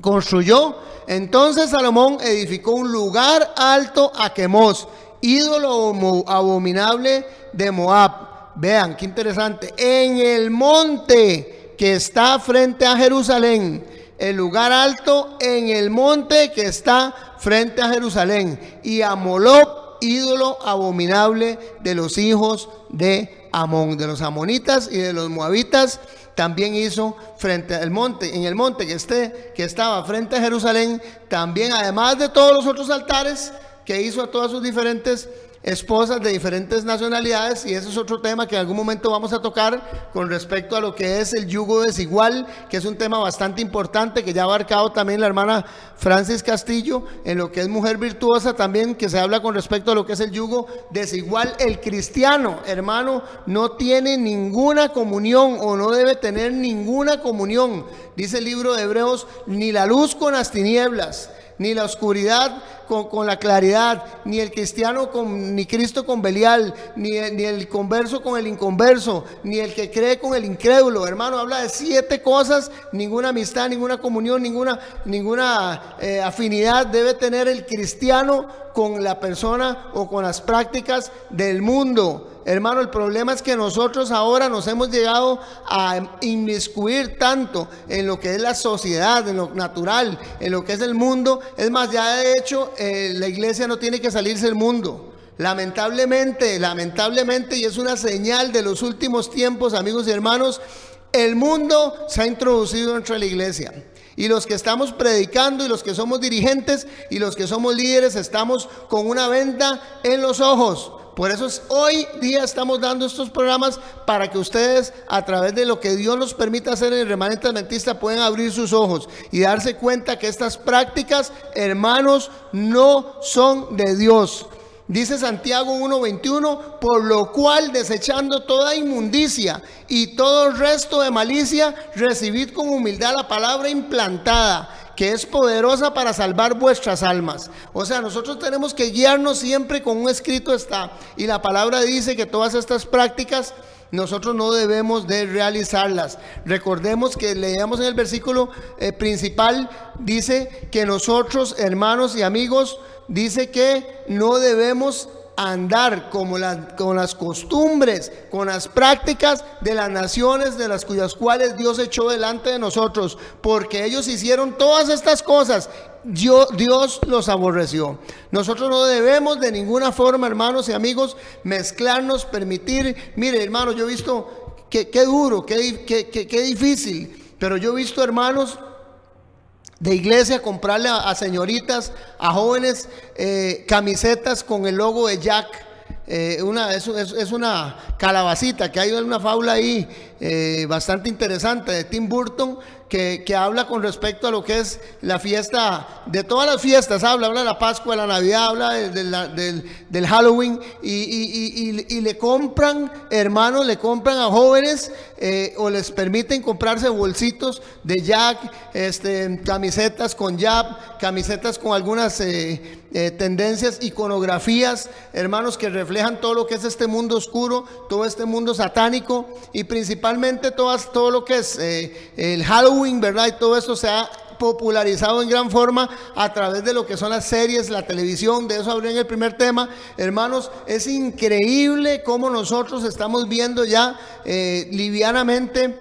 construyó. Entonces Salomón edificó un lugar alto a Quemos, ídolo abominable de Moab. Vean, qué interesante. En el monte que está frente a Jerusalén, el lugar alto en el monte que está frente a Jerusalén, y a Moloc, ídolo abominable de los hijos de Amón, de los amonitas y de los moabitas. También hizo frente al monte, en el monte que estaba frente a Jerusalén, también, además de todos los otros altares que hizo a todas sus diferentes esposas de diferentes nacionalidades. Y ese es otro tema que en algún momento vamos a tocar con respecto a lo que es el yugo desigual, que es un tema bastante importante que ya ha abarcado también la hermana Francis Castillo en lo que es Mujer Virtuosa, también que se habla con respecto a lo que es el yugo desigual. El cristiano, hermano, no tiene ninguna comunión, o no debe tener ninguna comunión, dice el libro de Hebreos, ni la luz con las tinieblas, ni la oscuridad con la claridad, ni el cristiano ni Cristo con Belial, ni el converso con el inconverso, ni el que cree con el incrédulo. Hermano, habla de 7 cosas. Ninguna amistad, ninguna comunión, ninguna afinidad debe tener el cristiano con la persona o con las prácticas del mundo. Hermano, el problema es que nosotros ahora nos hemos llegado a inmiscuir tanto en lo que es la sociedad, en lo natural, en lo que es el mundo. Es más, ya de hecho la iglesia no tiene que salirse del mundo. Lamentablemente, y es una señal de los últimos tiempos, amigos y hermanos, el mundo se ha introducido entre la iglesia. Y los que estamos predicando, y los que somos dirigentes, y los que somos líderes, estamos con una venda en los ojos. Por eso hoy día estamos dando estos programas, para que ustedes, a través de lo que Dios nos permita hacer en el remanente adventista, puedan abrir sus ojos y darse cuenta que estas prácticas, hermanos, no son de Dios. Dice Santiago 1:21, por lo cual, desechando toda inmundicia y todo resto de malicia, recibid con humildad la palabra implantada, que es poderosa para salvar vuestras almas. O sea, nosotros tenemos que guiarnos siempre con un escrito está. Y la palabra dice que todas estas prácticas nosotros no debemos de realizarlas. Recordemos que leíamos en el versículo principal, dice que nosotros, hermanos y amigos, dice que no debemos andar con las costumbres, con las prácticas de las naciones de las cuyas cuales Dios echó delante de nosotros, porque ellos hicieron todas estas cosas. Dios los aborreció. Nosotros no debemos de ninguna forma, hermanos y amigos, mezclarnos, permitir. Mire, hermano, yo he visto qué duro, qué difícil, pero yo he visto hermanos de iglesia comprarle a señoritas, a jóvenes, camisetas con el logo de Jack. Es una calabacita, que hay una fábula ahí bastante interesante de Tim Burton, que habla con respecto a lo que es la fiesta, de todas las fiestas, habla de la Pascua, de la Navidad, habla del Halloween, y le compran, hermanos, le compran a jóvenes, o les permiten comprarse bolsitos de Jack, camisetas con Jack, camisetas con algunas tendencias, iconografías, hermanos, que reflejan todo lo que es este mundo oscuro, todo este mundo satánico, y principalmente todo lo que es el Halloween, ¿verdad? Y todo eso se ha popularizado en gran forma a través de lo que son las series, la televisión. De eso hablé en el primer tema. Hermanos, es increíble cómo nosotros estamos viendo ya livianamente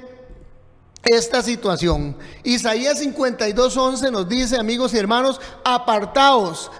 esta situación. Isaías 52:11 nos dice, amigos y hermanos, apartaos,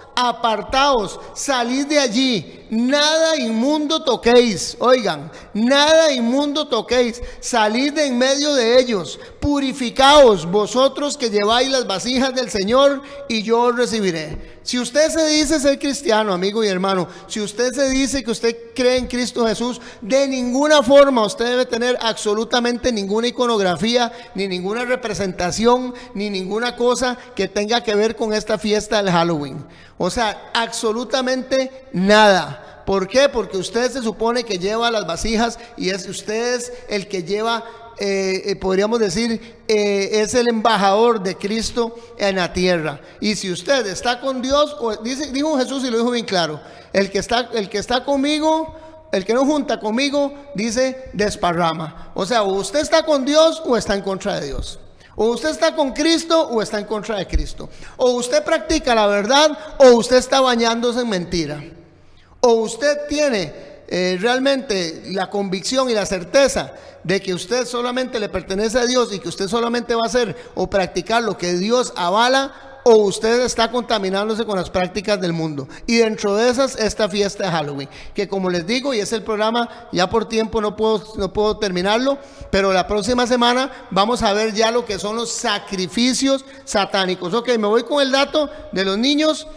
salid de allí, nada inmundo toquéis. Oigan, nada inmundo toquéis, salid de en medio de ellos, purificaos vosotros que lleváis las vasijas del Señor, y yo os recibiré. Si usted se dice ser cristiano, amigo y hermano, si usted se dice que usted cree en Cristo Jesús, de ninguna forma usted debe tener absolutamente ninguna iconografía, ni ninguna representación, ni ninguna cosa que tenga que ver con esta fiesta del Halloween. O sea, absolutamente nada. ¿Por qué? Porque usted se supone que lleva las vasijas, y usted es el que lleva, podríamos decir, es el embajador de Cristo en la tierra. Y si usted está con Dios, dijo Jesús, y lo dijo bien claro, el que está conmigo, el que no junta conmigo, dice, desparrama. O sea, o usted está con Dios o está en contra de Dios. O usted está con Cristo o está en contra de Cristo. O usted practica la verdad o usted está bañándose en mentira. O usted tiene realmente la convicción y la certeza de que usted solamente le pertenece a Dios y que usted solamente va a hacer o practicar lo que Dios avala, o usted está contaminándose con las prácticas del mundo. Y dentro de esas, esta fiesta de Halloween, que como les digo, y es el programa, ya por tiempo no puedo terminarlo, pero la próxima semana vamos a ver ya lo que son los sacrificios satánicos. Ok, me voy con el dato de los niños.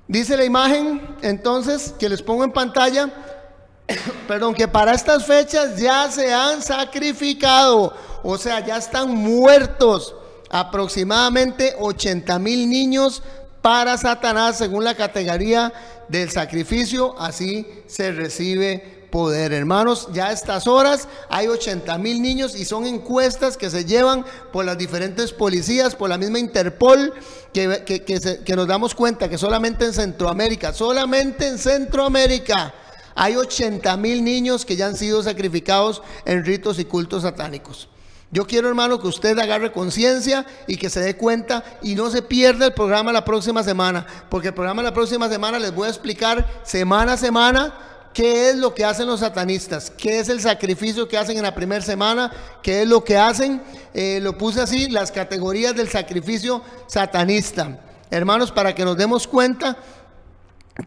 Dice la imagen, entonces, que les pongo en pantalla, perdón, que para estas fechas ya se han sacrificado, o sea, ya están muertos aproximadamente 80,000 niños para Satanás, según la categoría del sacrificio. Así se recibe poder, hermanos. Ya a estas horas hay 80,000 niños, y son encuestas que se llevan por las diferentes policías, por la misma Interpol, que nos damos cuenta que solamente en Centroamérica, hay 80,000 niños que ya han sido sacrificados en ritos y cultos satánicos. Yo quiero, hermano, que usted agarre conciencia y que se dé cuenta y no se pierda el programa la próxima semana, porque el programa la próxima semana les voy a explicar semana a semana qué es lo que hacen los satanistas, qué es el sacrificio que hacen en la primera semana, qué es lo que hacen. Lo puse así, las categorías del sacrificio satanista, hermanos, para que nos demos cuenta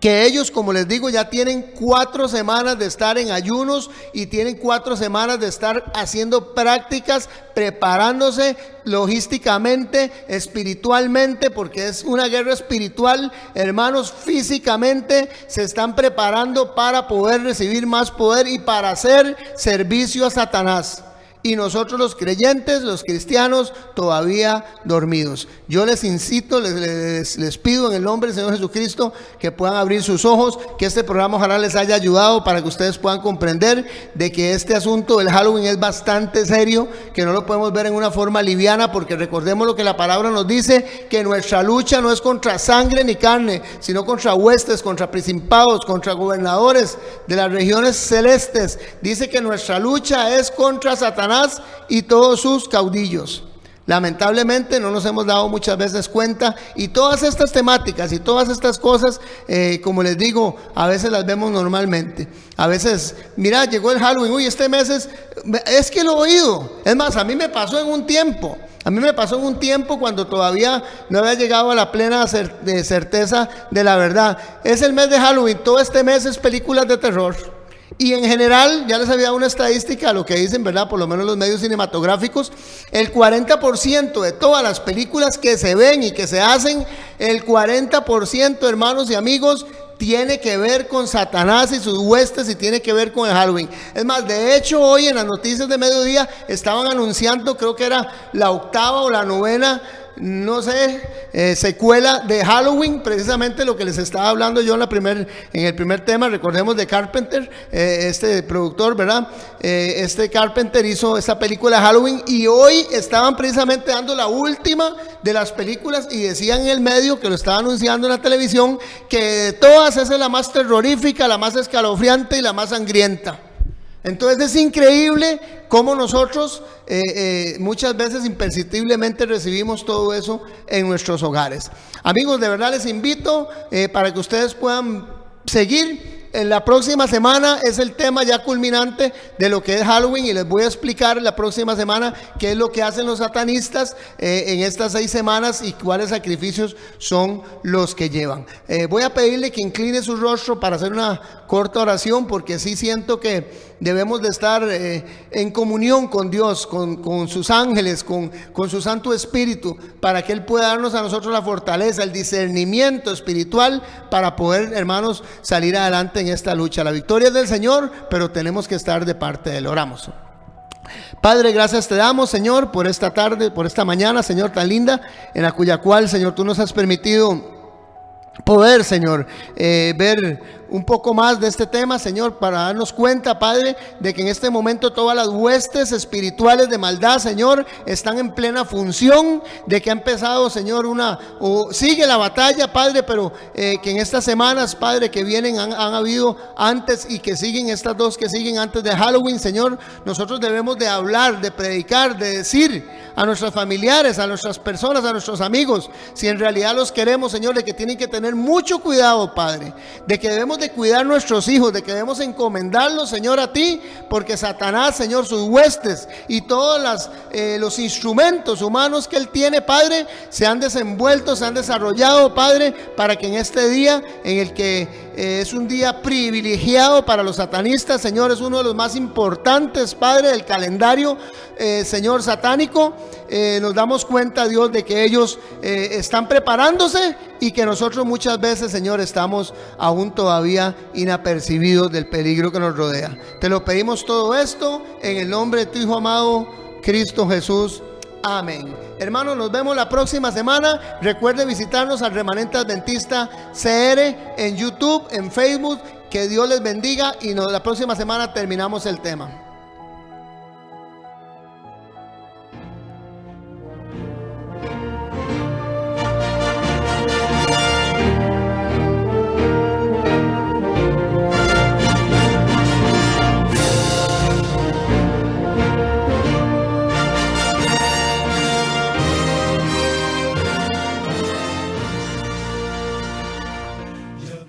que ellos, como les digo, ya tienen 4 semanas de estar en ayunos y tienen 4 semanas de estar haciendo prácticas, preparándose logísticamente, espiritualmente, porque es una guerra espiritual, hermanos. Físicamente se están preparando para poder recibir más poder y para hacer servicio a Satanás. Y nosotros los creyentes, los cristianos, todavía dormidos. Yo les incito, les pido en el nombre del Señor Jesucristo que puedan abrir sus ojos, que este programa ojalá les haya ayudado para que ustedes puedan comprender de que este asunto del Halloween es bastante serio, que no lo podemos ver en una forma liviana, porque recordemos lo que la palabra nos dice, que nuestra lucha no es contra sangre ni carne, sino contra huestes, contra principados, contra gobernadores de las regiones celestes. Dice que nuestra lucha es contra Satanás y todos sus caudillos. Lamentablemente no nos hemos dado muchas veces cuenta, y todas estas temáticas y todas estas cosas, como les digo, a veces las vemos normalmente. A veces, mira, llegó el Halloween, uy, este mes es que lo he oído. Es más, a mí me pasó en un tiempo. Cuando todavía no había llegado a la plena certeza de la verdad. Es el mes de Halloween, todo este mes es películas de terror. Y en general, ya les había dado una estadística, lo que dicen, ¿verdad? Por lo menos los medios cinematográficos, el 40% de todas las películas que se ven y que se hacen, el 40%, hermanos y amigos, tiene que ver con Satanás y sus huestes, y tiene que ver con el Halloween. Es más, de hecho, hoy en las noticias de mediodía estaban anunciando, creo que era la 8ª o la 9ª, no sé, secuela de Halloween, precisamente lo que les estaba hablando yo en el primer tema. Recordemos de Carpenter, este productor, ¿verdad? Este Carpenter hizo esa película Halloween, y hoy estaban precisamente dando la última de las películas, y decían en el medio que lo estaba anunciando en la televisión, que de todas esa es la más terrorífica, la más escalofriante y la más sangrienta. Entonces es increíble cómo nosotros muchas veces imperceptiblemente recibimos todo eso en nuestros hogares. Amigos, de verdad les invito para que ustedes puedan seguir. En la próxima semana es el tema ya culminante de lo que es Halloween, y les voy a explicar la próxima semana qué es lo que hacen los satanistas en estas 6 semanas y cuáles sacrificios son los que llevan. Voy a pedirle que incline su rostro para hacer una corta oración, porque sí siento que debemos de estar en comunión con Dios, con sus ángeles, con su Santo Espíritu, para que Él pueda darnos a nosotros la fortaleza, el discernimiento espiritual para poder, hermanos, salir adelante en esta lucha. La victoria es del Señor, pero tenemos que estar de parte de Él. Oramos. Padre, gracias te damos, Señor, por esta tarde, por esta mañana, Señor, tan linda, en la cual, Señor, tú nos has permitido poder, Señor, ver un poco más de este tema, Señor, para darnos cuenta, Padre, de que en este momento todas las huestes espirituales de maldad, Señor, están en plena función, de que ha empezado, Señor, sigue la batalla, Padre, pero que en estas semanas, Padre, que vienen han habido antes, y que siguen estas 2 que siguen antes de Halloween, Señor. Nosotros debemos de hablar, de predicar, de decir a nuestros familiares, a nuestras personas, a nuestros amigos, si en realidad los queremos, Señor, de que tienen que tener mucho cuidado, Padre, de que debemos debemos de cuidar nuestros hijos, de que debemos encomendarlos, Señor, a ti, porque Satanás, Señor, sus huestes y todos los instrumentos humanos que él tiene, Padre, se han desenvuelto, se han desarrollado, Padre, para que en este día, en el que es un día privilegiado para los satanistas, Señor, es uno de los más importantes, Padre, del calendario, Señor, satánico, nos damos cuenta, Dios, de que ellos están preparándose y que nosotros muchas veces, Señor, estamos aún todavía inapercibidos del peligro que nos rodea. Te lo pedimos todo esto en el nombre de tu Hijo amado, Cristo Jesús. Amén. Hermanos, nos vemos la próxima semana. Recuerde visitarnos al Remanente Adventista CR en YouTube, en Facebook. Que Dios les bendiga y la próxima semana terminamos el tema.